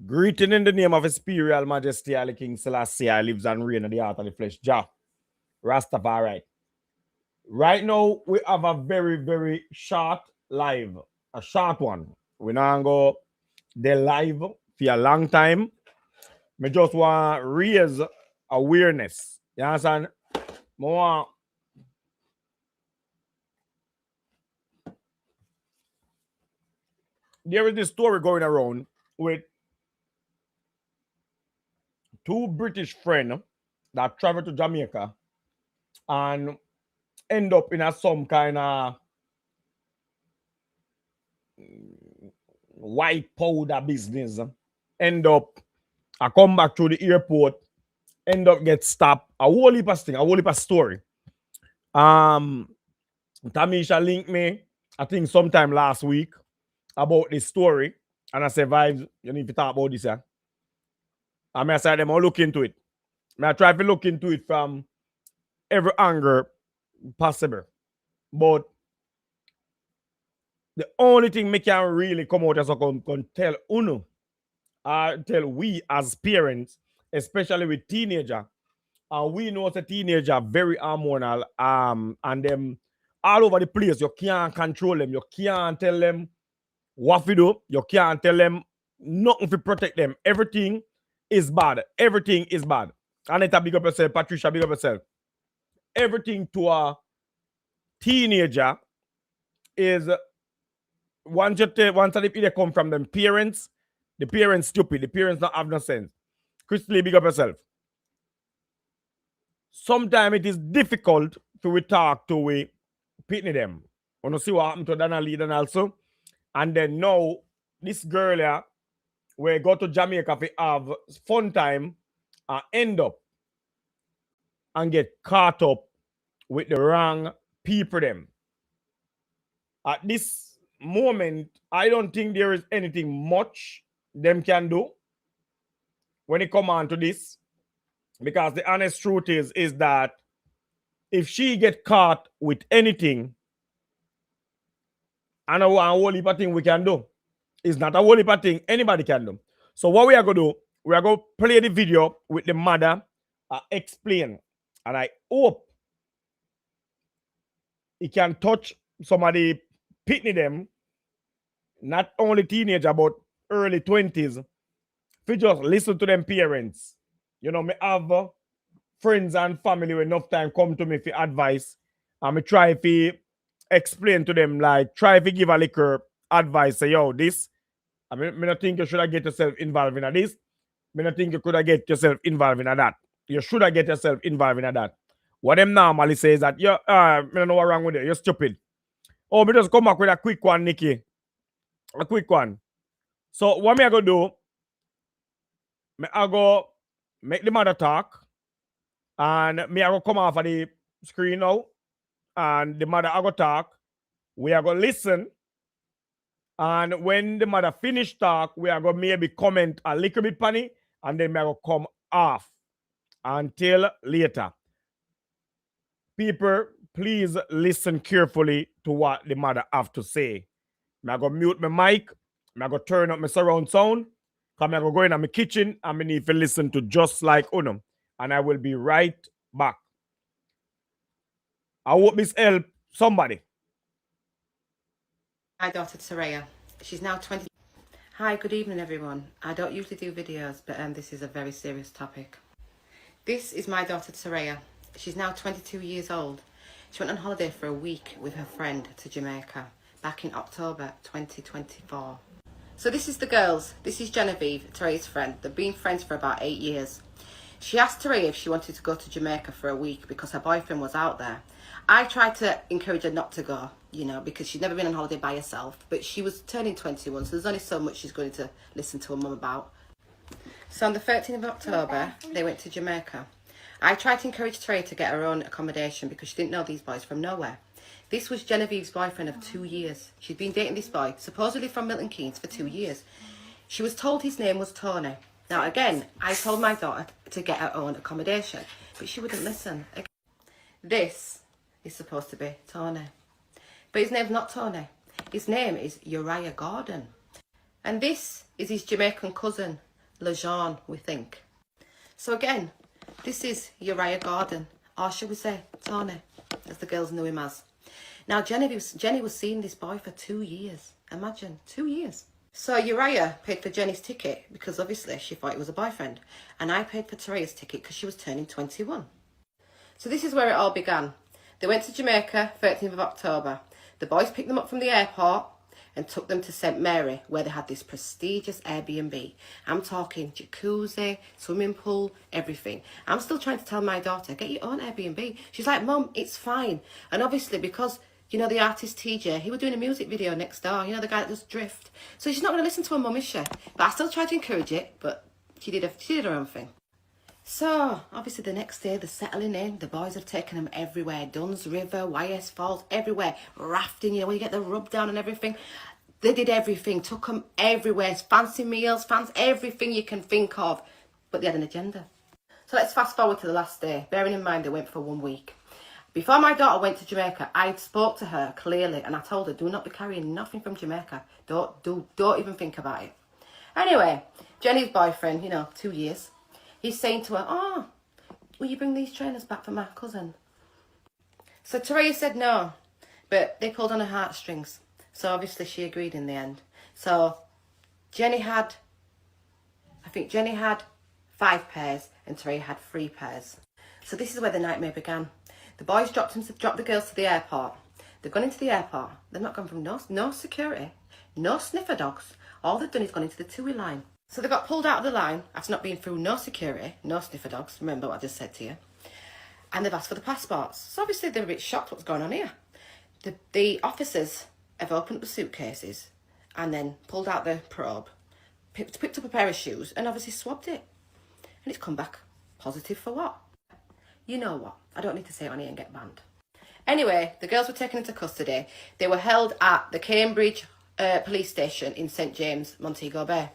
Greeting in the name of His Imperial Majesty Ali King Selassie, I lives and reign in the heart of the flesh. Jah, Rastafari. Right now, we have a very, very short live. A short one. We now go the live for a long time. Me just want to raise awareness. You understand? More. There is this story going around with two British friends that travel to Jamaica and end up in some kind of white powder business. End up, I come back to the airport, end up get stopped. A whole heap of thing, a whole heap of story. Tamisha linked me, I think sometime last week, about this story. And I said, Vibes, you need to talk about this. Yeah? And I said, I'll look into it. I try to look into it from every angle possible. But the only thing me can really come out as I can tell Uno, tell we as parents, especially with teenager, and we know as a teenager very hormonal, and them all over the place. You can't control them. You can't tell them what to do. You can't tell them nothing to protect them. Everything is bad. Everything is bad. Anita, big up yourself. Patricia, big up yourself. Everything to a teenager is once they come from them parents, the parents stupid. The parents don't have no sense. Christy, big up yourself. Sometimes it is difficult to talk to we pitney them. Want to see what happened to Dana Lee and also. And then now, this girl here, we go to Jamaica to have fun time and end up and get caught up with the wrong people them. At this moment, I don't think there is anything much them can do when it come on to this. Because the honest truth is that if she get caught with anything, I know a whole heap of thing we can do. It's not a whole heap of thing anybody can do. So what we are going to do, we are going to play the video with the mother, explain. And I hope it can touch somebody, pitney them, not only teenager, but early 20s. If you just listen to them parents. You know, me have friends and family with enough time come to me for advice. And me try to explain to them, like, try to give a little advice. Say, yo, this, I mean, I don't think you should have get yourself involved in this. I don't think you could have get yourself involved in that. You should have get yourself involved in that. What them normally say is that, I don't know what's wrong with you. You're stupid. Oh, me just come back with a quick one, Nikki. A quick one. So, what me I go do, I go make the mother talk. And me I go come off of the screen now. And the mother I go talk. We are going to listen. And when the mother finish talk, we are going to maybe comment a little bit funny. And then we are going to come off until later. People, please listen carefully to what the mother have to say. I'm going to mute my mic. I'm going to turn up my surround sound. I'm going to go in my kitchen and I need to listen to Just Like Unum. And I will be right back. I hope this help somebody. My daughter Saraya. She's now 20. Hi, good evening everyone. I don't usually do videos, but this is a very serious topic. This is my daughter Saraya. She's now 22 years old. She went on holiday for a week with her friend to Jamaica back in October 2024. So this is the girls. This is Genevieve, Taraya's friend. They've been friends for about 8 years. She asked Taraya if she wanted to go to Jamaica for a week because her boyfriend was out there. I tried to encourage her not to go, you know, because she'd never been on holiday by herself. But she was turning 21, so there's only so much she's going to listen to her mum about. So on the 13th of October, they went to Jamaica. I tried to encourage Taraya to get her own accommodation because she didn't know these boys from nowhere. This was Genevieve's boyfriend of 2 years. She'd been dating this boy, supposedly from Milton Keynes, for 2 years. She was told his name was Tony. Now again, I told my daughter to get her own accommodation, but she wouldn't listen. This is supposed to be Tony. But his name's not Tony. His name is Uriah Gordon. And this is his Jamaican cousin, Lejeune, we think. So again, this is Uriah Gordon, or should we say Tony, as the girls knew him as. Now Jenny was seeing this boy for 2 years. Imagine, 2 years. So Uriah paid for Jenny's ticket because obviously she thought it was a boyfriend. And I paid for Tereya's ticket because she was turning 21. So this is where it all began. They went to Jamaica, 13th of October. The boys picked them up from the airport and took them to St. Mary, where they had this prestigious Airbnb. I'm talking jacuzzi, swimming pool, everything. I'm still trying to tell my daughter, get your own Airbnb. She's like, Mum, it's fine. And obviously because, you know, the artist TJ, he was doing a music video next door, you know, the guy that does Drift. So she's not going to listen to her mum, is she? But I still tried to encourage it, but she did her own thing. So, obviously the next day they're settling in. The boys have taken them everywhere. Duns River, YS Falls, everywhere. Rafting, you know, where you get the rub down and everything. They did everything, took them everywhere. Fancy meals, everything you can think of. But they had an agenda. So let's fast forward to the last day. Bearing in mind they went for 1 week. Before my daughter went to Jamaica, I spoke to her clearly and I told her, do not be carrying nothing from Jamaica. Don't even think about it. Anyway, Jenny's boyfriend, you know, 2 years. He's saying to her, oh, will you bring these trainers back for my cousin? So Tereya said no, but they pulled on her heartstrings. So obviously she agreed in the end. So I think Jenny had 5 pairs and Tereya had 3 pairs. So this is where the nightmare began. The boys dropped the girls to the airport. They've gone into the airport. They've not gone from no security, no sniffer dogs. All they've done is gone into the TUI line. So they got pulled out of the line after not being through no security, no sniffer dogs. Remember what I just said to you. And they've asked for the passports. So obviously they're a bit shocked what's going on here. The officers have opened up the suitcases and then pulled out the probe, picked up a pair of shoes and obviously swabbed it. And it's come back positive for what? You know what? I don't need to say it on here and get banned. Anyway, the girls were taken into custody. They were held at the Cambridge police station in St James, Montego Bay.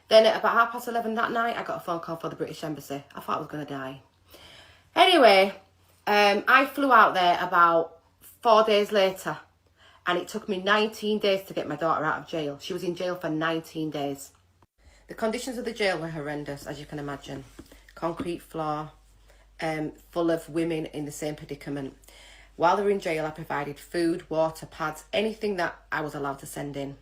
Then at about 11:30 that night, I got a phone call for the British Embassy. I thought I was going to die. Anyway, I flew out there about 4 days later. And it took me 19 days to get my daughter out of jail. She was in jail for 19 days. The conditions of the jail were horrendous, as you can imagine. Concrete floor, full of women in the same predicament. While they were in jail, I provided food, water, pads, anything that I was allowed to send in.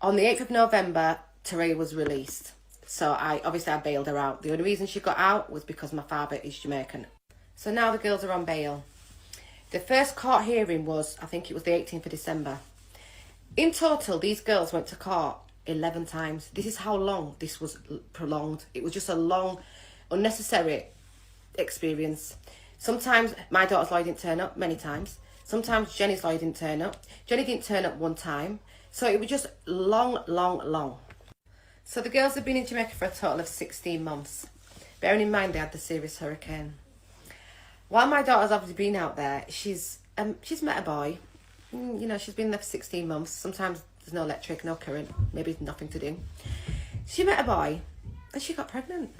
On the 8th of November, Tereya was released. So I bailed her out. The only reason she got out was because my father is Jamaican. So now the girls are on bail. The first court hearing was, I think it was the 18th of December. In total, these girls went to court 11 times. This is how long this was prolonged. It was just a long, unnecessary experience. Sometimes my daughter's lawyer didn't turn up, many times. Sometimes Jenny's lawyer didn't turn up. Jenny didn't turn up one time. So it was just long. So the girls have been in Jamaica for a total of 16 months. Bearing in mind they had the serious hurricane. While my daughter's obviously been out there, she's met a boy. You know, she's been there for 16 months. Sometimes there's no electric, no current, maybe nothing to do. She met a boy and she got pregnant.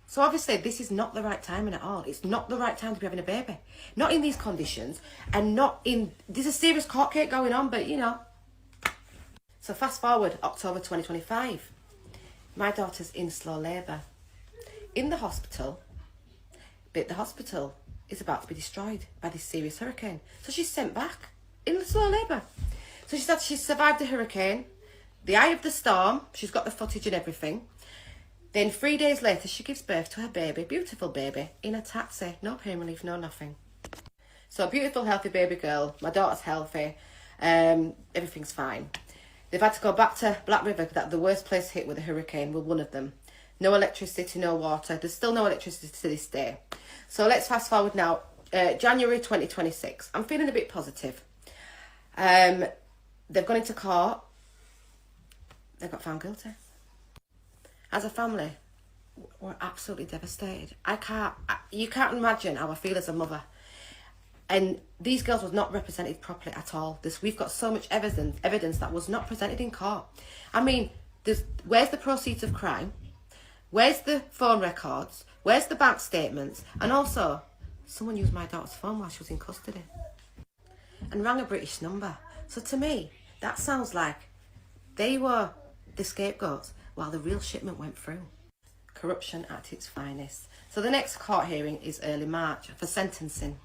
So obviously this is not the right timing at all. It's not the right time to be having a baby. Not in these conditions and not in... There's a serious court case going on, but you know. So fast forward, October 2025. My daughter's in slow labour. In the hospital... But the hospital is about to be destroyed by this serious hurricane. So she's sent back in the slow labour. So she said she's survived the hurricane, the eye of the storm. She's got the footage and everything. Then 3 days later, she gives birth to her baby, beautiful baby, in a taxi. No pain relief, no nothing. So a beautiful, healthy baby girl. My daughter's healthy. Everything's fine. They've had to go back to Black River, that the worst place hit with a hurricane, was one of them. No electricity, no water. There's still no electricity to this day. So let's fast forward now. January 2026. I'm feeling a bit positive. They've gone into court. They got found guilty. As a family, we're absolutely devastated. You can't imagine how I feel as a mother. And these girls was not represented properly at all. We've got so much evidence that was not presented in court. I mean, where's the proceeds of crime? Where's the phone records? Where's the bank statements? And also, someone used my daughter's phone while she was in custody and rang a British number. So to me, that sounds like they were the scapegoats while the real shipment went through. Corruption at its finest. So the next court hearing is early March for sentencing.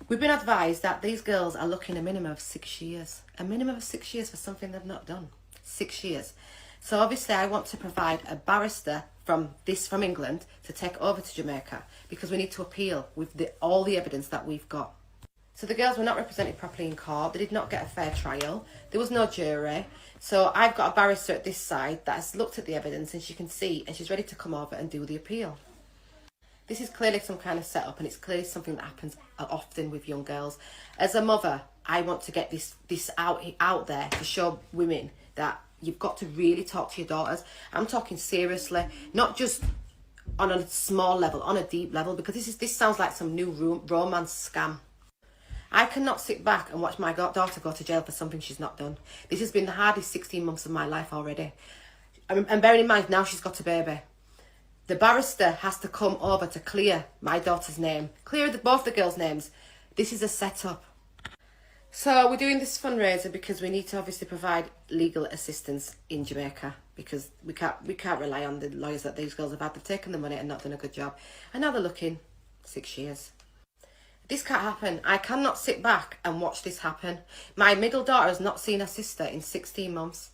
We've been advised that these girls are looking a minimum of 6 years. A minimum of 6 years for something they've not done. 6 years. So obviously I want to provide a barrister from England to take over to Jamaica because we need to appeal with all the evidence that we've got. So the girls were not represented properly in court. They did not get a fair trial. There was no jury. So I've got a barrister at this side that has looked at the evidence and she can see and she's ready to come over and do the appeal. This is clearly some kind of setup and it's clearly something that happens often with young girls. As a mother, I want to get this out there to show women that you've got to really talk to your daughters. I'm talking seriously, not just on a small level, on a deep level, because this sounds like some new romance scam. I cannot sit back and watch my daughter go to jail for something she's not done. This has been the hardest 16 months of my life already. And bearing in mind, now she's got a baby. The barrister has to come over to clear my daughter's name, clear both the girls' names. This is a setup. So we're doing this fundraiser because we need to obviously provide legal assistance in Jamaica because we can't rely on the lawyers that these girls have had. They've taken the money and not done a good job. And now they're looking 6 years. This can't happen. I cannot sit back and watch this happen. My middle daughter has not seen her sister in 16 months.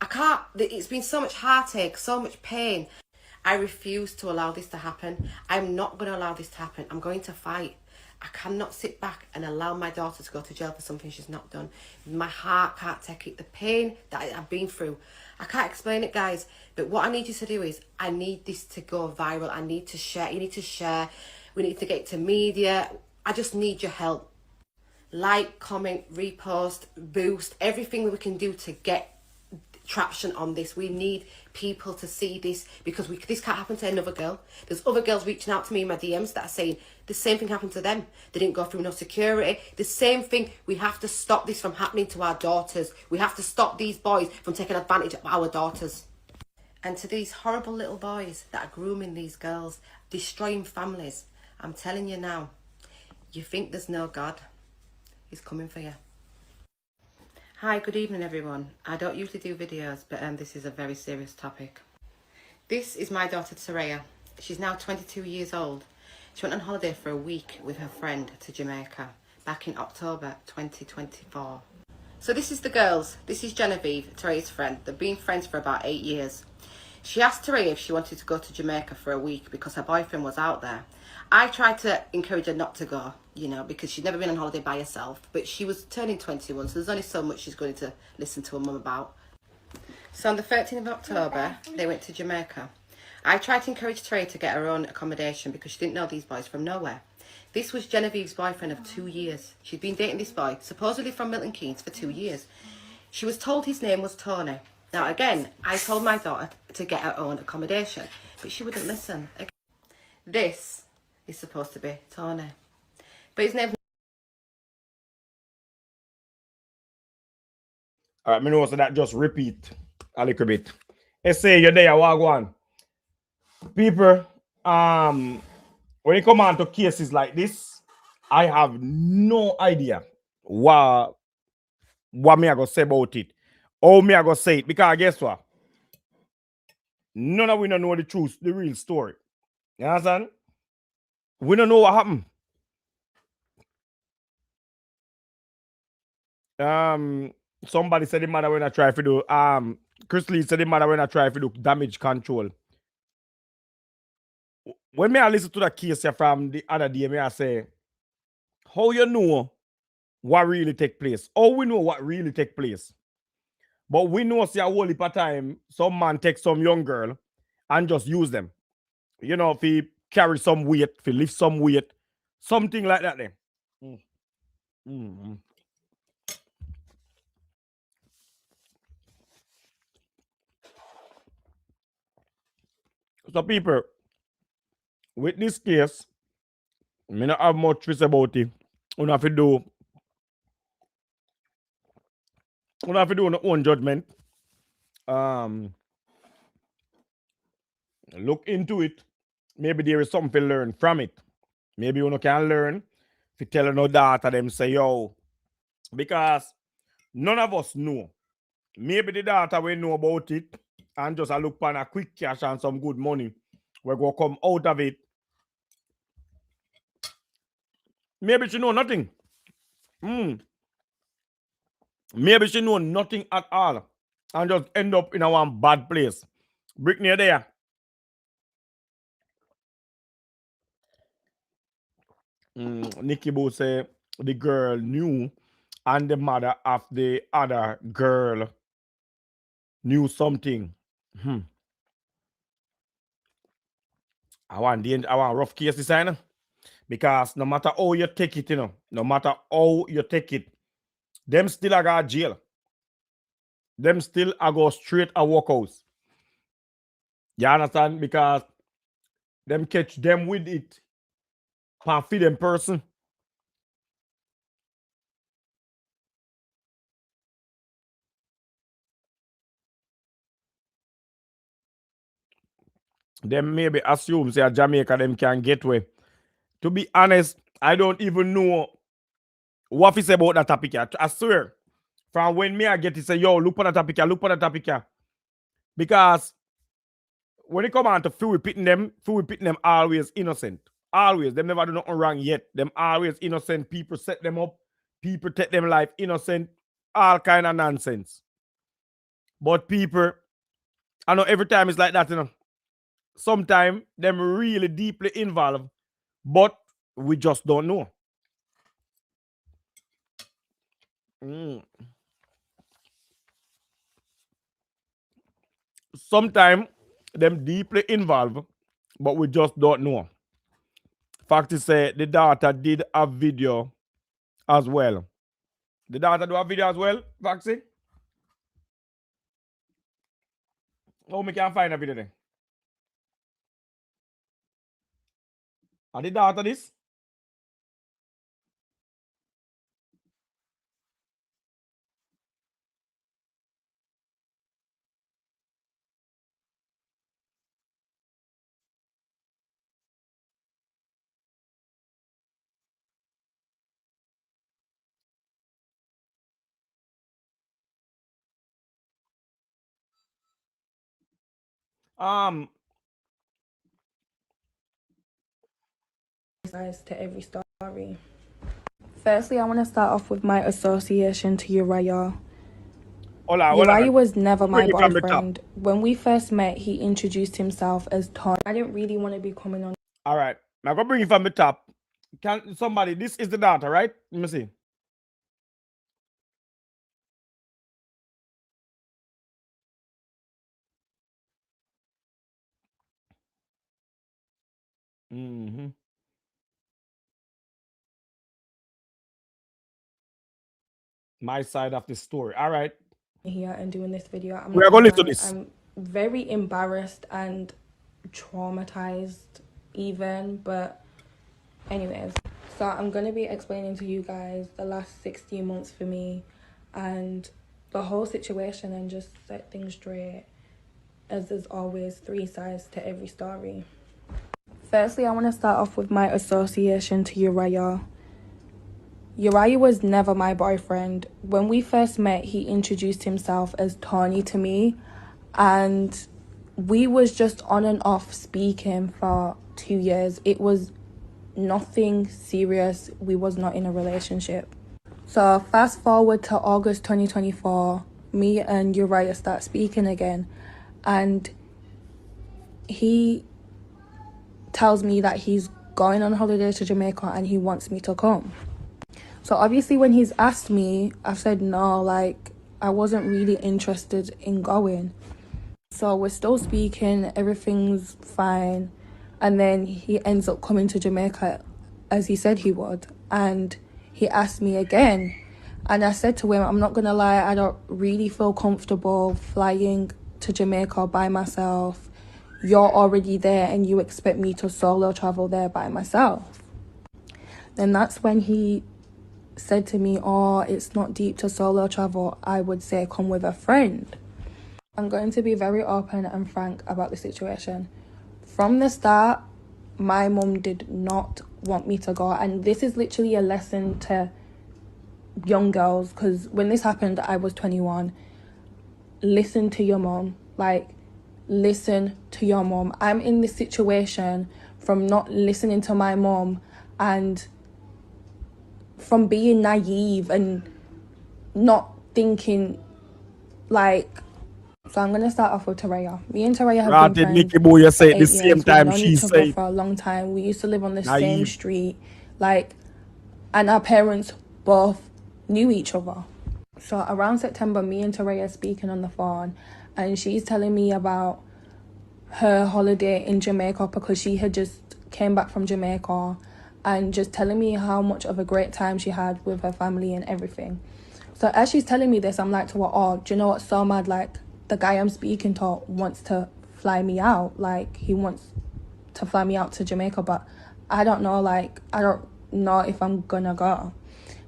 I can't. It's been so much heartache, so much pain. I refuse to allow this to happen. I'm not going to allow this to happen. I'm going to fight. I cannot sit back and allow my daughter to go to jail for something she's not done. My heart can't take it. The pain that I've been through. I can't explain it, guys. But what I need you to do is, I need this to go viral. I need to share. You need to share. We need to get it to media. I just need your help. Like, comment, repost, boost, everything we can do to get traction on this. We need people to see this because this can't happen to another girl. There's other girls reaching out to me in my DMs that are saying the same thing happened to them. They didn't go through no security. The same thing. We have to stop this from happening to our daughters. We have to stop these boys from taking advantage of our daughters. And to these horrible little boys that are grooming these girls, destroying families, I'm telling you now, you think there's no God? He's coming for you. Hi, good evening everyone. I don't usually do videos, but this is a very serious topic. This is my daughter Saraya. She's now 22 years old. She went on holiday for a week with her friend to Jamaica back in October 2024. So this is the girls. This is Genevieve, Taraya's friend. They've been friends for about 8 years. She asked Taraya if she wanted to go to Jamaica for a week because her boyfriend was out there. I tried to encourage her not to go, you know, because she'd never been on holiday by herself. But she was turning 21, so there's only so much she's going to listen to her mum about. So on the 13th of October, they went to Jamaica. I tried to encourage Taraya to get her own accommodation because she didn't know these boys from nowhere. This was Genevieve's boyfriend of 2 years. She'd been dating this boy, supposedly from Milton Keynes, for 2 years. She was told his name was Tony. Now again, I told my daughter to get her own accommodation, but she wouldn't listen. This is supposed to be Tony. But his name... Alright, me know so that just repeat a little bit. Let's say you're there, Wagwan. People, when it come on to cases like this, I have no idea what me I gonna say about it. Or me I gonna say it. Because guess what? None of we don't know the truth, the real story. You understand? We don't know what happened. Somebody said the matter when I try to do Chris Lee said the matter when I try to do damage control. When me I listen to the case from the other day, me I say, how you know what really take place? How we know what really take place? But we know see a whole heap of time some man take some young girl and just use them. You know, if he carry some weight, if he lift some weight, something like that then. So people, with this case, me not have much to say about it. You have to do your own judgment. Look into it. Maybe there is something to learn from it. Maybe you can learn if you tell no daughter them say, yo, because none of us know. Maybe the daughter will know about it and just a look for a quick cash and some good money. We're going to come out of it. Maybe she know nothing. Maybe she know nothing at all and just end up in a one bad place. Brittany there. Nikki Boo say the girl knew and the mother of the other girl knew something. I want rough case designer. Because no matter how you take it, no matter how you take it, them still a go jail. Them still a go straight a workhouse. You understand? Because them catch them with it. Can feed them person. Them maybe assume say Jamaica them can get away. To be honest, I don't even know what is about that topic. I swear. From when me I get it, say, yo, look for that topic, look for that topic. Because when it come on to food pitting them always innocent. Always. Them never do nothing wrong yet. Them always innocent. People set them up. People take them life innocent. All kind of nonsense. But people, I know every time it's like that, Sometimes them really deeply involved. But we just don't know. Sometimes them deeply involved, but we just don't know. Fact is, the daughter did a video as well. The daughter do a video as well, Foxy? Oh, we can find a video then. Are the daughter this? Sides to every story. Firstly, I want to start off with my association to Uriah. Uriah was never my boyfriend. When we first met, he introduced himself as Tony. I didn't really want to be coming on. All right. Now go bring it from the top. Can somebody, this is the data, right? Let me see. My side of the story. All right. Here and doing this video. We are going to listen to this. I'm very embarrassed and traumatized even, but anyways. So I'm going to be explaining to you guys the last 16 months for me and the whole situation and just set things straight, as there's always three sides to every story. Firstly, I want to start off with my association to Uriah. Uriah was never my boyfriend. When we first met, he introduced himself as Tony to me, and we was just on and off speaking for 2 years. It was nothing serious. We was not in a relationship. So fast forward to August 2024, me and Uriah start speaking again, and he tells me that he's going on holiday to Jamaica and he wants me to come. So obviously when he's asked me, I've said no, like I wasn't really interested in going. So we're still speaking, everything's fine. And then he ends up coming to Jamaica as he said he would. And he asked me again. And I said to him, I'm not going to lie, I don't really feel comfortable flying to Jamaica by myself. You're already there and you expect me to solo travel there by myself. Then that's when he said to me, oh, it's not deep to solo travel. I would say come with a friend. I'm going to be very open and frank about the situation. From the start, my mum did not want me to go. And this is literally a lesson to young girls, because when this happened, I was 21. Listen to your mum. Like, listen to your mom. I'm in this situation from not listening to my mom and from being naive and not thinking like. So I'm gonna start off with Taraya. Me and Taraya have been Granted, friends Nikki Boo, you for say it the 8 years. same We've time known she each other said for a long time. We used to live on the same naive. street, like, and our parents both knew each other. So around September, me and Taraya are speaking on the phone, and she's telling me about her holiday in Jamaica because she had just came back from Jamaica, and just telling me how much of a great time she had with her family and everything. So as she's telling me this, I'm like to her, oh, do you know what's so mad? Like, the guy I'm speaking to wants to fly me out. Like, he wants to fly me out to Jamaica, but I don't know, like, I don't know if I'm gonna go.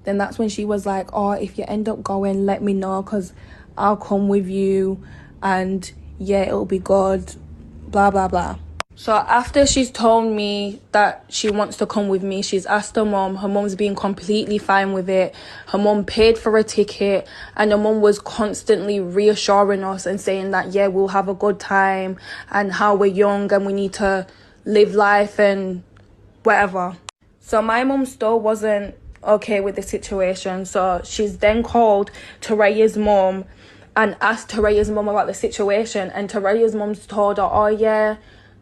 Then that's when she was like, oh, if you end up going, let me know, because I'll come with you, and yeah, it'll be good, blah, blah, blah. So after she's told me that she wants to come with me, she's asked her mum. Her mum's been completely fine with it. Her mum paid for a ticket, and her mum was constantly reassuring us and saying that, yeah, we'll have a good time and how we're young and we need to live life and whatever. So my mum still wasn't okay with the situation. So she's then called Taraya's mum and asked Taraya's mum about the situation. And Taraya's mum's told her, oh yeah,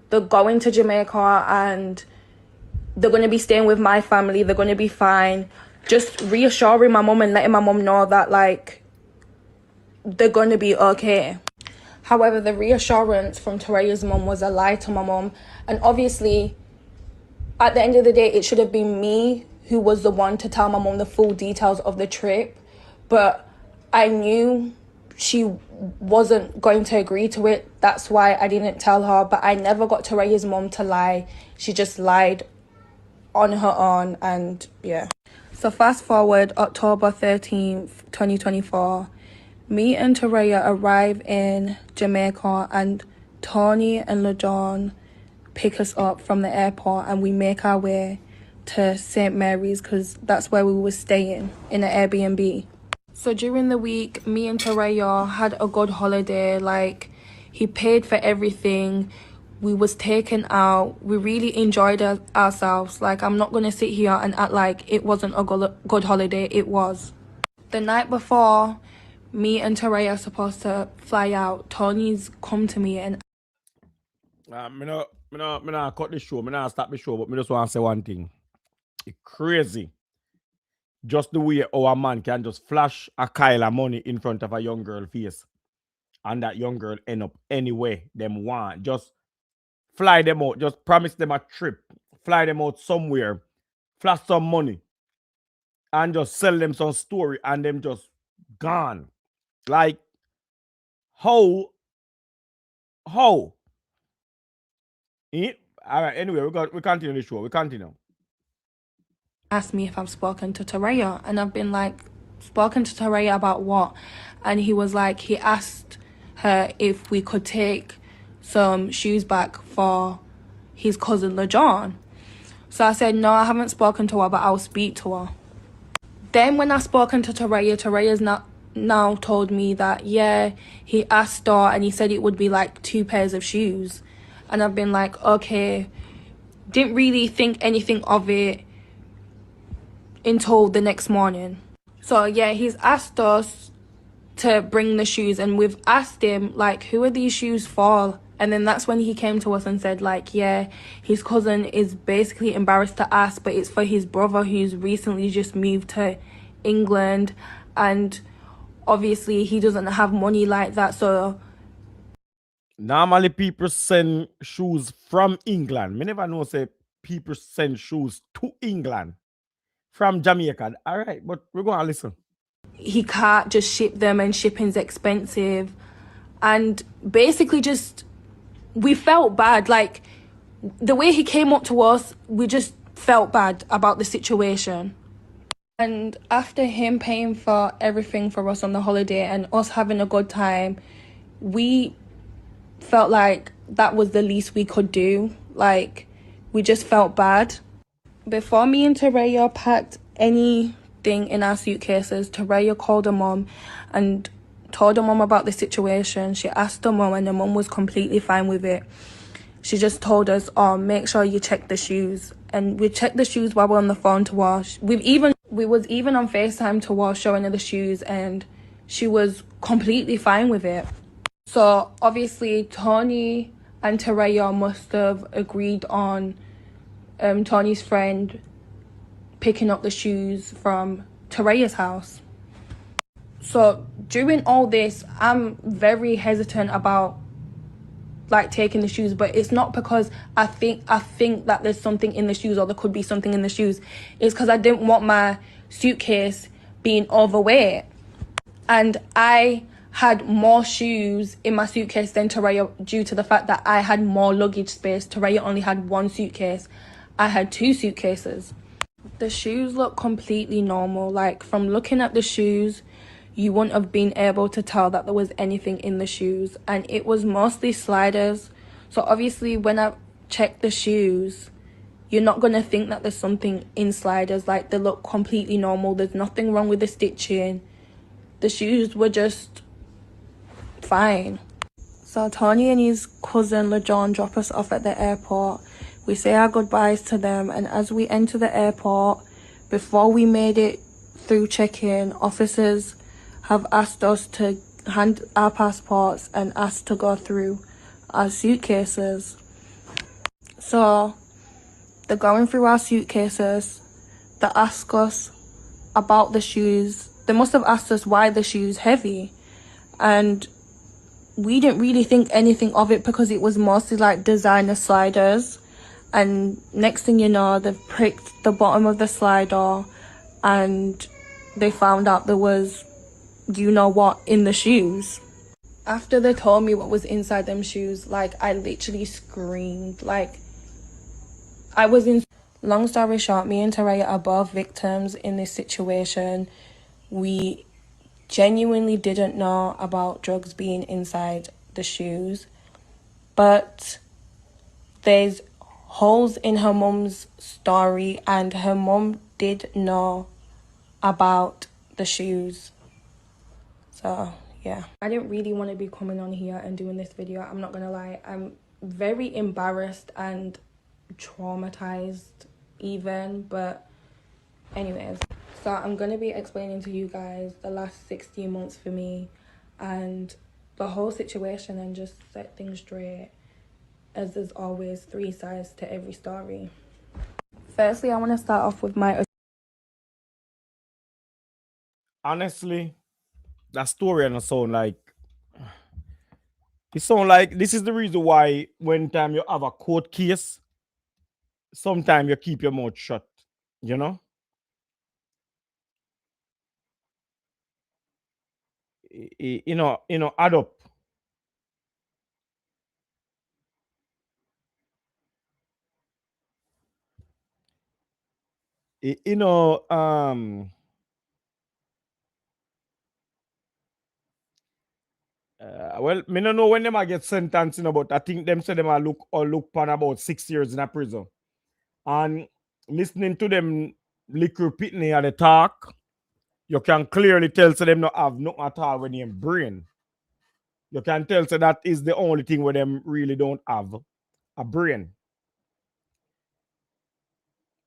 they're going to Jamaica and they're going to be staying with my family. They're going to be fine. Just reassuring my mum and letting my mum know that, like, they're going to be okay. However, the reassurance from Taraya's mum was a lie to my mum. And obviously, at the end of the day, it should have been me who was the one to tell my mum the full details of the trip. But I knew she wasn't going to agree to it. That's why I didn't tell her. But I never got Taraya's mum to lie. She just lied on her own, and yeah. So fast forward October 13th, 2024. Me and Taraya arrive in Jamaica, and Tony and LeJohn pick us up from the airport, and we make our way to St. Mary's because that's where we were staying in an Airbnb. So during the week, me and Taraya had a good holiday. Like, he paid for everything. We was taken out. We really enjoyed ourselves. Like, I'm not gonna sit here and act like it wasn't a good holiday. It was. The night before me and Taraya are supposed to fly out, Tony's come to me and Me not cut the show, me not stop the show, but me just want to say one thing. It's crazy. Just the way our man can just flash a Kyle of money in front of a young girl face, and that young girl end up anywhere them want. Just fly them out, just promise them a trip, fly them out somewhere, flash some money, and just sell them some story, and them just gone. Like, how? All right, anyway, we continue the show. We continue. asked me if I've spoken to Taraya, and I've been like, spoken to Taraya about what? And he was like, he asked her if we could take some shoes back for his cousin LeJohn. So I said, no, I haven't spoken to her, but I'll speak to her. Then when I spoken to Taraya, Taraya's now told me that, yeah, he asked her and he said it would be like 2 pairs of shoes. And I've been like, okay, didn't really think anything of it until the next morning. So yeah, he's asked us to bring the shoes, and we've asked him, like, who are these shoes for? And then that's when he came to us and said, like, yeah, his cousin is basically embarrassed to ask, but it's for his brother who's recently just moved to England, and obviously he doesn't have money like that. So normally people send shoes from England. Me never know say people send shoes to England from Jamaica. All right, but we're going to listen. he can't just ship them, and shipping's expensive. And basically just, we felt bad. Like, the way he came up to us, we just felt bad about the situation. And after him paying for everything for us on the holiday and us having a good time, we felt like that was the least we could do. Like, we just felt bad. Before me and Taraya packed anything in our suitcases, Taraya called her mom and told her mum about the situation. She asked her mum, and the mum was completely fine with it. She just told us, oh, make sure you check the shoes. And we checked the shoes while we're on the phone to wash. We was even on FaceTime to wash, showing her the shoes, and she was completely fine with it. So obviously Tony and Teraya must have agreed on Tony's friend picking up the shoes from Teraya's house. So during all this, I'm very hesitant about like taking the shoes, but it's not because I think that there's something in the shoes, or there could be something in the shoes. It's because I didn't want my suitcase being overweight, and I had more shoes in my suitcase than Teraya due to the fact that I had more luggage space. Teraya only had one suitcase. I had two suitcases. The shoes look completely normal. Like, from looking at the shoes, you wouldn't have been able to tell that there was anything in the shoes, and it was mostly sliders. So obviously when I checked the shoes, you're not going to think that there's something in sliders. Like, they look completely normal. There's nothing wrong with the stitching. The shoes were just fine. So Tony and his cousin LeJohn drop us off at the airport. We say our goodbyes to them, and as we enter the airport, before we made it through check-in, officers have asked us to hand our passports and asked to go through our suitcases. So they're going through our suitcases. They ask us about the shoes. They must have asked us why the shoes heavy, and we didn't really think anything of it because it was mostly like designer sliders. And next thing you know, they've pricked the bottom of the slider and they found out there was you know what in the shoes. After they told me what was inside them shoes, like, I literally screamed. Like, I was in... Long story short, me and Teraya are both victims in this situation. We genuinely didn't know about drugs being inside the shoes, but there's holes in her mum's story, and her mum did know about the shoes. So yeah, I didn't really want to be coming on here and doing this video. I'm not gonna lie, I'm very embarrassed and traumatized even, but anyways, so I'm gonna be explaining to you guys the last 16 months for me and the whole situation, and just set things straight, as there's always three sides to every story. Firstly, I want to start off with my... Honestly, that story and sound like it sound like this is the reason why when time you have a court case, sometimes you keep your mouth shut, you know? Add up. I- you know, um well, me no know when them a get sentenced, but I think them say them a look upon about 6 years in a prison. And listening to them liquor pitney at the talk, you can clearly tell so them not have nothing at all when in brain. You can tell so that is the only thing where them really don't have a brain.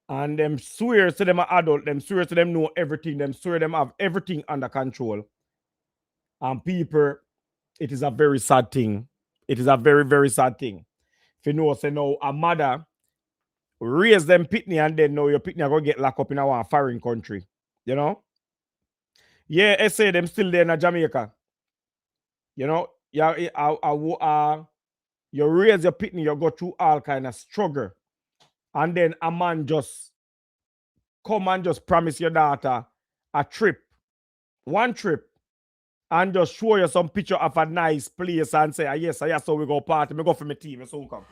And them swear to them are adult, them swear to them know everything, them swear them have everything under control. And people, it is a very sad thing. It is a very, very sad thing. If you know, say no, a mother raise them pitney and then know your pitney are gonna get locked up in a foreign country. You know? Yeah, I say them still there in Jamaica. You know, yeah, you raise your pitney, you go through all kind of struggle. And then a man just come and just promise your daughter a trip, one trip, and just show you some picture of a nice place and say, yes, yes, so we go party. Me go for my team, so come.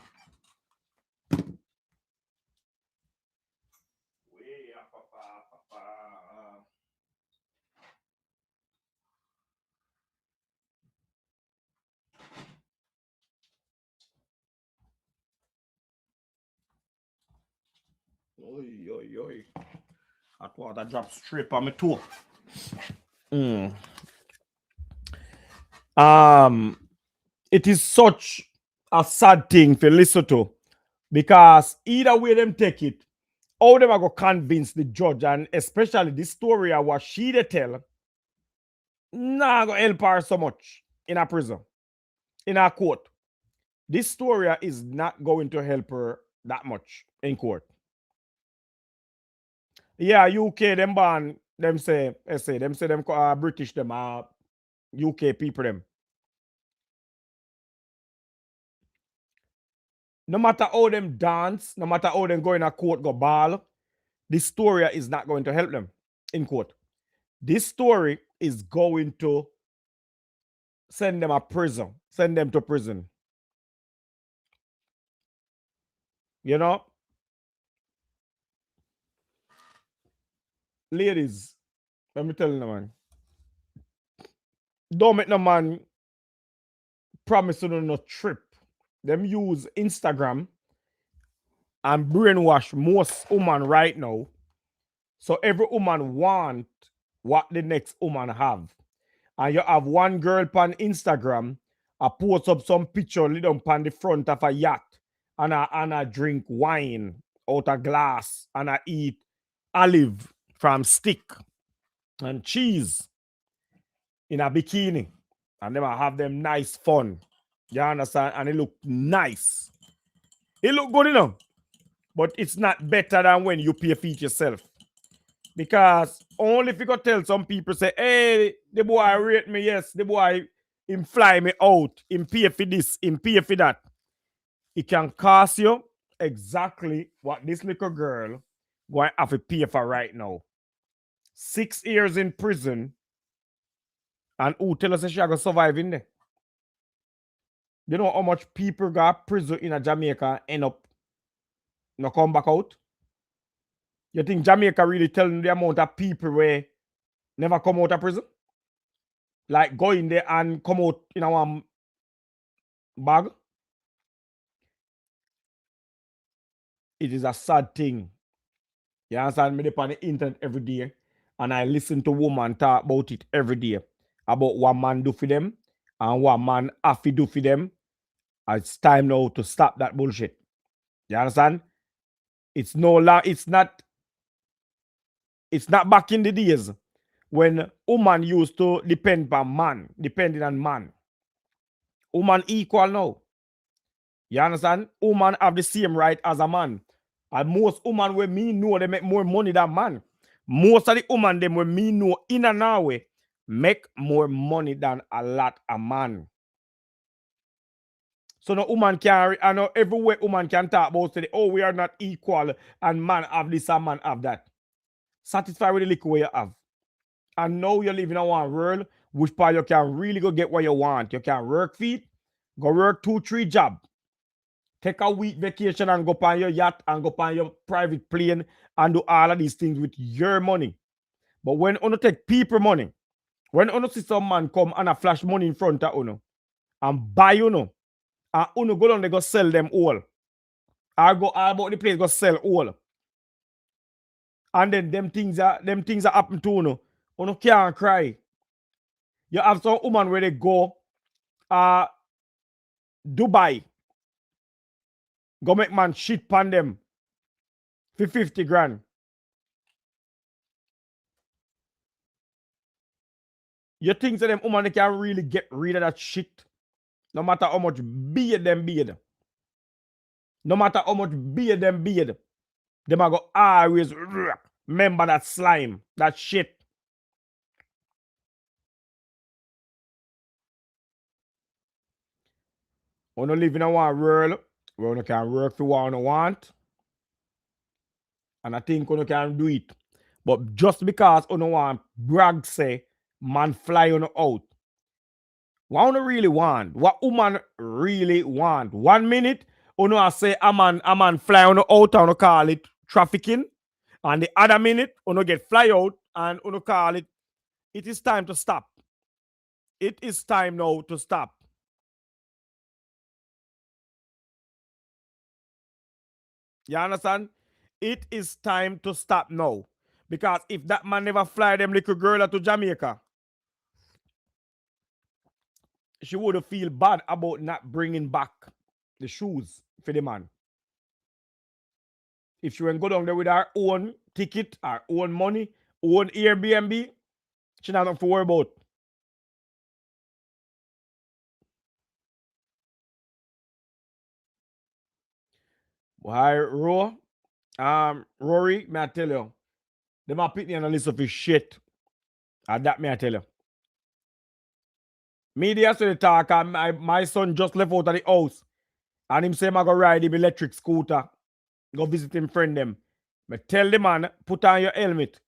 Oi, oi, oi. Hot water drop straight on my toe. Mm. it is such a sad thing to listen to because either way them take it, all them are going to convince the judge, and especially this story of what she they tell, nah go help her so much in a prison, in a court. This story is not going to help her that much in court. Yeah, UK them ban them say them British them UK people them. No matter how them dance, no matter how them go in a court go ball, this story is not going to help them in court. This story is going to send them a prison, send them to prison. You know, ladies, let me tell you, man, don't make no man promise you no trip. Them use Instagram and brainwash most woman right now. So every woman want what the next woman have. And you have one girl on Instagram, I post up some picture lit up on the front of a yacht, and I drink wine out of glass, and I eat olive from stick and cheese in a bikini. And then I have them nice fun. You understand? And it look nice. It look good enough. But it's not better than when you pay for it yourself. Because only if you could tell some people say, hey, the boy rate me, yes, the boy him fly me out, him pay for this, him pay for that. It can cost you exactly what this little girl going to have to pay for right now. 6 years in prison, and who tell us that she going to survive in there? You know how much people got prison in a Jamaica end up not come back out? You think Jamaica really telling the amount of people where never come out of prison? Like go in there and come out in a one bag? It is a sad thing. You understand me? They on the internet every day, and I listen to women talk about it every day. About what man do for them and what man have to do for them. And it's time now to stop that bullshit. You understand? It's no long, it's not back in the days when woman used to depend on man, depending on man. Woman equal now. You understand? Woman have the same right as a man. And most women where me know they make more money than man. Most of the women them where me know in and way make more money than a lot of man. So no woman can, I know everywhere woman can talk about say, oh, we are not equal and man have this and man have that. Satisfy with the liquor where you have. And now you're living in one world which part you can really go get what you want. You can work feet, go work 2-3 jobs. Take a week vacation and go on your yacht and go on your private plane and do all of these things with your money. But when you take people money, when you see some man come and a flash money in front of you and buy and you go down they go sell them all. I go all about the place go sell all. And then them things are happen to you can't cry. You have some woman where they go Dubai. Go make man shit pan them for 50 grand. You think that them woman they can really get rid of that shit? No matter how much beard them beard. No matter how much beard them beard. Them are go always remember that slime, that shit. We don't live in a one world where you can work for what you want. And I think you can do it. But just because you want brag say man fly on out. What you really want? What woman really want? 1 minute, you say a man fly on out and you call it trafficking. And the other minute, you get fly out and you call it. It is time to stop. It is time now to stop. You understand? It is time to stop now. Because if that man never fly them little girl to Jamaica, she would feel bad about not bringing back the shoes for the man. If she went go down there with her own ticket, her own money, own Airbnb, she not have to worry about. Why, Rory, may I tell you, them a put me on a list of his shit. And that may I tell you. Me yesterday talk, and my son just left out of the house. And him say, I go ride him electric scooter. Go visit him friend them. Me tell the man, put on your helmet.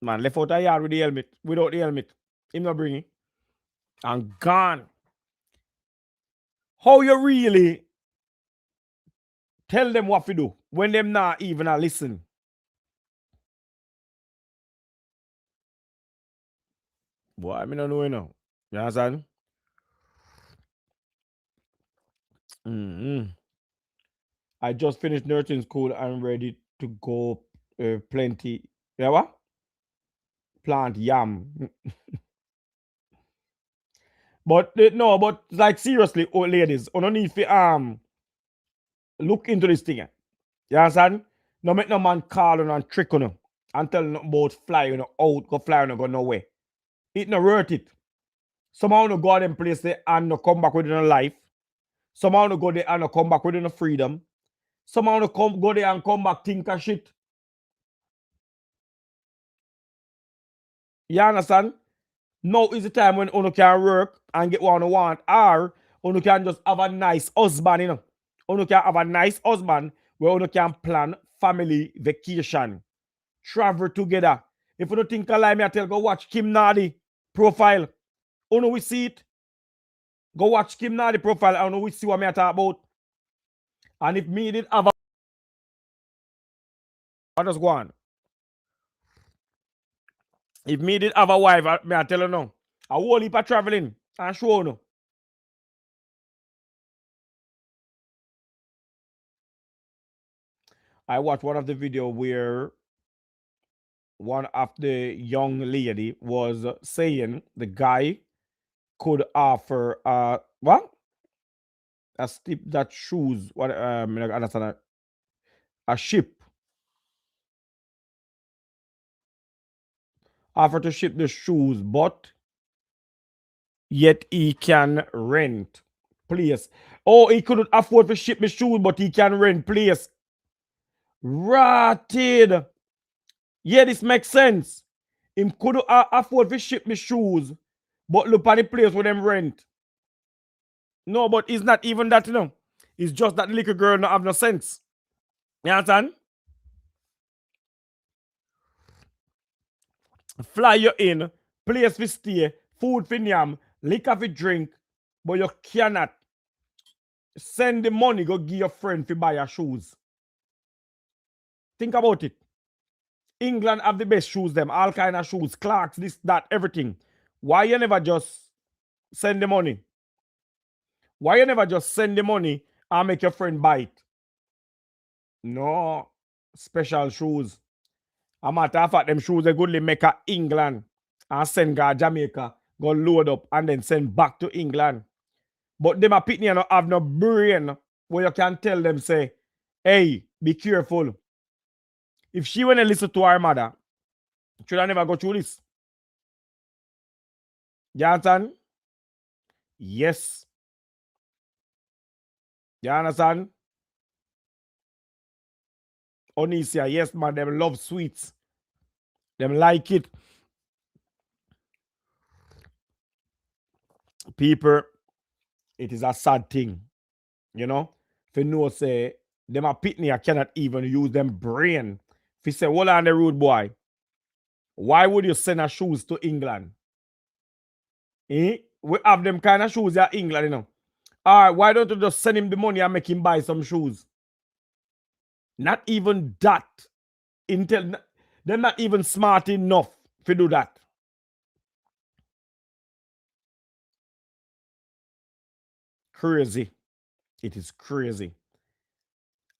Man, left out of the yard with the helmet. Without the helmet. Him not bring it. And gone. How you really tell them what to do when them not even a listen? Boy, I mean, I don't know, you know. You understand? Mm-hmm. I just finished nursing school and ready to go plenty. Yeah, what? Plant yam. But no, but like seriously, old ladies, you don't need to look into this thing. You understand? No make no man call on and trick on you and tell you about fly you know, out, go fly you know, go nowhere. It no worth it. Somehow no go out them place there and no come back within a life. Somehow no go there and no come back within a freedom. Somehow no go there and come back think of shit. You understand? Now is the time when you can work and get what you want, or you can just have a nice husband, you know. You can have a nice husband where you can plan family vacation, travel together. If you don't think I lie, me I tell go watch Kim Nadi profile. You know we see it. Go watch Kim Nadi profile and we see what me I talk about. And if me did have a I just go on. If me did have a wife, me I tell you now. A whole heap of traveling and show you. I watched one of the video where one of the young lady was saying the guy could offer what? A stip that shoes what I understand a ship. Offer to ship the shoes, but yet he can rent place. Oh, he couldn't afford to ship the shoes, but he can rent place. Rotted. Yeah, this makes sense. Him could afford to ship me shoes, but look at the place where them rent. No, but it's not even that, you know. It's just that little girl not have no sense. You understand? Fly you in, place for stay, food for yam, liquor for drink, but you cannot send the money go give your friend to buy your shoes. Think about it. England have the best shoes, them all kind of shoes, Clarks, this, that, everything. Why you never just send the money? Why you never just send the money and make your friend buy it? No special shoes. A matter of fact, them shoes they goodly make a England and send go Jamaica, go load up and then send back to England. But them a pitney and have no brain where you can tell them say, hey, be careful. If she wanna listen to her mother, should I never go through this? You understand? Yes. You understand? Onisia, yes, man, them love sweets. Them like it. People, it is a sad thing. You know? If you know, say, them a pitney, I cannot even use them brain. If you say, hold on the road, boy. Why would you send her shoes to England? Eh? We have them kind of shoes at England, you know. All right, why don't you just send him the money and make him buy some shoes? Not even that. They're not even smart enough to do that. Crazy. It is crazy.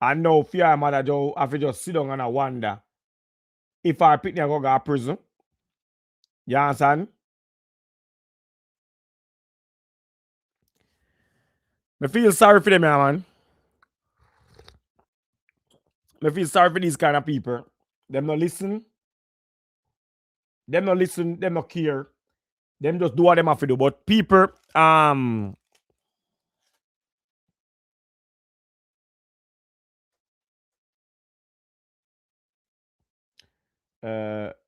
I know if you're a mother, Joe, I have just sit down and I wonder if I pick me go to prison. You understand? I feel sorry for them, yeah, man. I feel sorry for these kind of people. Them not listen. Them not listen. Them not care. Them just do what them have to do. But people,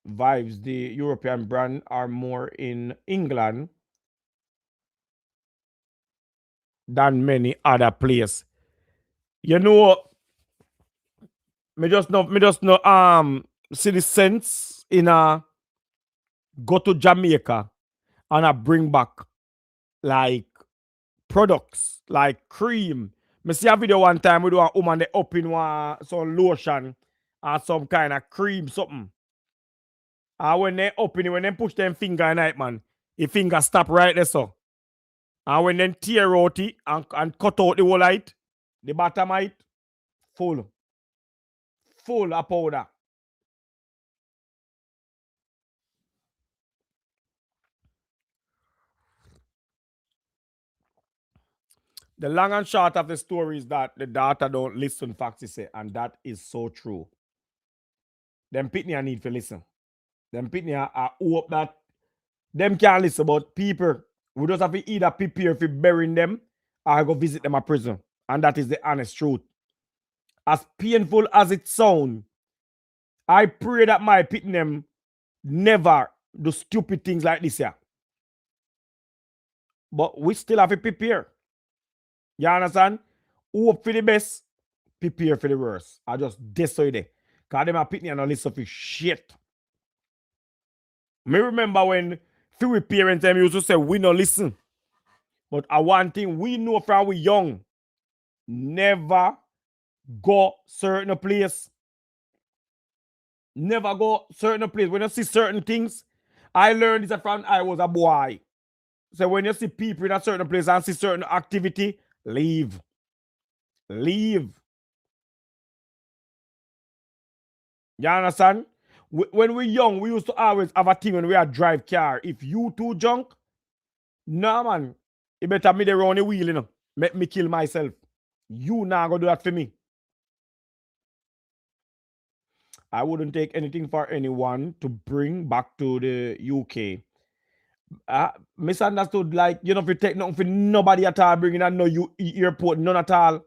vibes, the European brand are more in England than many other places. You know, me just know see the sense in a go to Jamaica and I bring back like products like cream. Me see a video one time we do a woman they open one some lotion or some kind of cream something. And when they open it, when they push them finger in it, man, the finger stop right there so. And when they tear out it and cut out the whole light, the bottom height, full. Full of powder. The long and short of the story is that the daughter don't listen, Foxy say, and that is so true. Them pitney need to listen. Them pitney I hope that them can't listen, but people, we just have to either prepare for burying them or go visit them at prison. And that is the honest truth. As painful as it sounds, I pray that my pitney them never do stupid things like this here. But we still have to prepare. You understand? Hope for the best, prepare for the worst. I just decide it. Because them are pitney and not listen for shit. Me remember when few parents them used to say we no listen. But one thing we know from we young, never go certain place. Never go certain place. When you see certain things, I learned this from I was a boy. So when you see people in a certain place and see certain activity, leave. Leave. You understand? When we young, we used to always have a thing when we are drive car. If you too drunk, nah man, you better me the round the wheel, you know. Make me kill myself. You now go do that for me. I wouldn't take anything for anyone to bring back to the UK. Misunderstood, like, you know, if you take nothing for nobody at all, bringing that no you airport, none at all.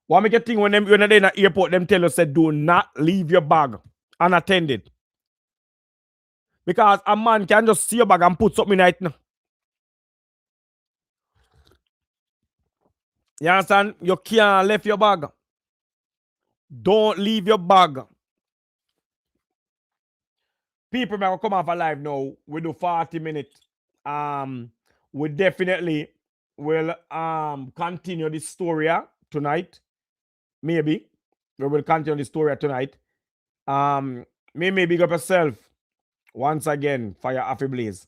What make you think when they're in the airport, them tell us, say, do not leave your bag unattended. Because a man can just see your bag and put something in it. You understand? You can't leave your bag. Don't leave your bag. People may come off alive now. We do 40 minutes. We definitely will continue this story tonight. Maybe. We will continue this story tonight. Maybe big up yourself once again for your happy blaze.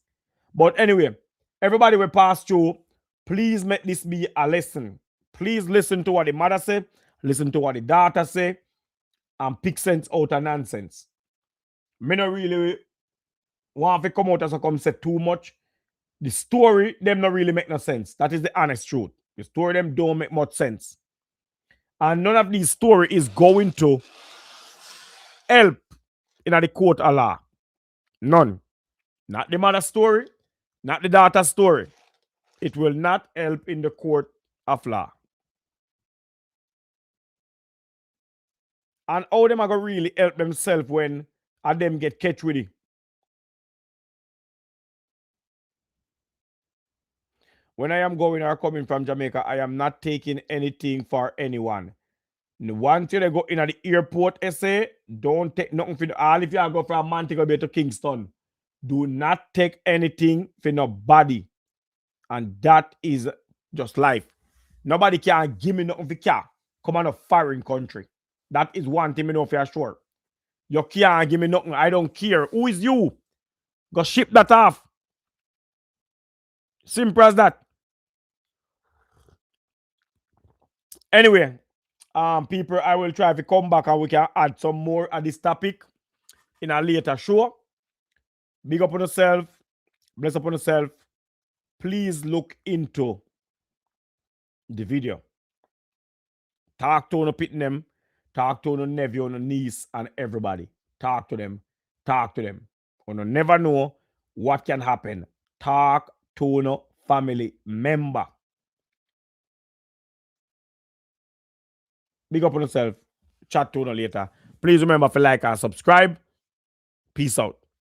But anyway, everybody will pass through. Please make this be a lesson. Please listen to what the mother say, listen to what the daughter say, and pick sense out of nonsense. Me not really want to come out as a come say too much. The story, them not really make no sense. That is the honest truth. The story, them don't make much sense. And none of these story is going to help in the court of law. None. Not the mother story, not the daughter story. It will not help in the court of law. And how them are going to really help themselves when them get catch with it? When I am going or coming from Jamaica, I am not taking anything for anyone. Once you go in at the airport, I say, don't take nothing for all. If you go from Montego Bay to Kingston, do not take anything for nobody. And that is just life. Nobody can give me nothing for car. Come on a foreign country. That is one thing I know for sure. You can't give me nothing. I don't care. Who is you? Go ship that off. Simple as that. Anyway, people, I will try to come back and we can add some more at this topic in a later show. Big up on yourself. Bless up on yourself. Please look into the video. Talk to no pitting them. Talk to no nephew, no niece, and everybody. Talk to them. Talk to them. You never know what can happen. Talk to no family member. Big up on yourself. Chat to you later. Please remember to like and subscribe. Peace out.